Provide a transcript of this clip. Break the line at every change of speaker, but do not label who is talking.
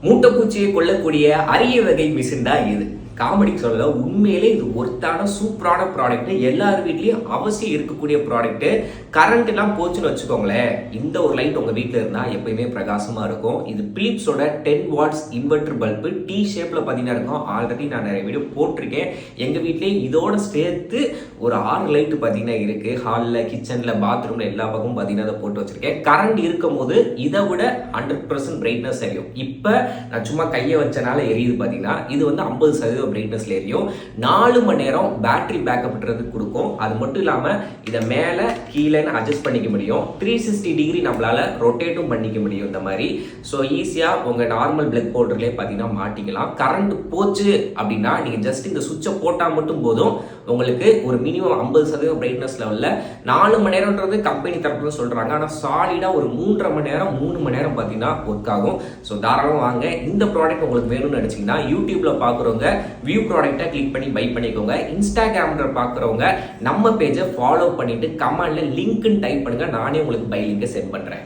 மூட்டைப்பூச்சியை கொல்லக்கூடிய அரிய வகை மிஷின் தான் இது. காமெடிக்கு சொல்லல, உண்மையிலே இது ஒருத்தான சூப்பரான ப்ராடக்ட். எல்லார் வீட்லயும் அவசியம் இருக்கக்கூடிய ப்ராடக்ட். கரண்ட் எல்லாம் போச்சுன்னு வச்சுக்கோங்களேன், இந்த ஒரு லைட் உங்க வீட்டில் இருந்தால் எப்பயுமே பிரகாசமா இருக்கும். இது பிலிப்ஸோட 10 வாட்ஸ் இன்வெர்டர் பல்பு டி ஷேப்ல பார்த்தீங்கன்னா இருக்கும். ஆல்ரெடி நான் நிறைய வீடியோ போட்டிருக்கேன். எங்க வீட்லேயே இதோட சேர்த்து ஒரு 6 லைட் பார்த்தீங்கன்னா இருக்கு. ஹாலில், கிச்சன்ல, பாத்ரூம்ல எல்லா பக்கமும் பார்த்தீங்கன்னா அதை போட்டு வச்சிருக்கேன். கரண்ட் இருக்கும் போது இதை விட 100% பிரைட்னஸ் எரியும். இப்போ நான் சும்மா கையை வச்சனால எரியுது பார்த்தீங்கன்னா, இது வந்து 50% பிரைட்னஸ்ல எரியும். 4 மணி நேரம் பேட்டரி பேக்கப் கொடுக்கும். அது மட்டும் இல்லாம இதை மேல கீழே அட்ஜஸ்ட் பண்ணிக்க முடியும். 360 டிகிரி நம்மளால ரொட்டேட்டும் பண்ணிக்க முடியும். இந்த மாதிரி ஸோ ஈஸியா உங்க நார்மல் பிளக் ஹோல்டர்லேயே பார்த்தீங்கன்னா மாட்டிக்கலாம். கரண்ட் போச்சு அப்படின்னா நீங்க ஜஸ்ட் இந்த சுவிட்சை போட்டா மட்டும் போதும். உங்களுக்கு ஒரு மினிமம் 50% பிரைட்னஸ் லெவல்ல 4 மணி நேரம்ன்றது கம்பெனி தரப்புல சொல்றாங்க. ஆனா சாலிடா ஒரு 3.5 மணி நேரம் 3 மணி நேரம் பார்த்தீங்கன்னா ஒர்க் ஆகும். ஸோ தாராளமாக வாங்க. இந்த ப்ராடக்ட் உங்களுக்கு வேணும்னு நினைச்சீங்கன்னா யூடியூப்ல பாக்குறவங்க வியூ ப்ராடக்ட்டை கிளிக் பண்ணி பை பண்ணிக்கோங்க. இன்ஸ்டாகிராம்ல பாக்குறவங்க நம்ம பேஜை ஃபாலோ பண்ணிட்டு கமெண்ட்ல லிங்க்னு டைப் பண்ணுங்க. நானே உங்களுக்கு பை லிங்கை சென்ட் பண்றேன்.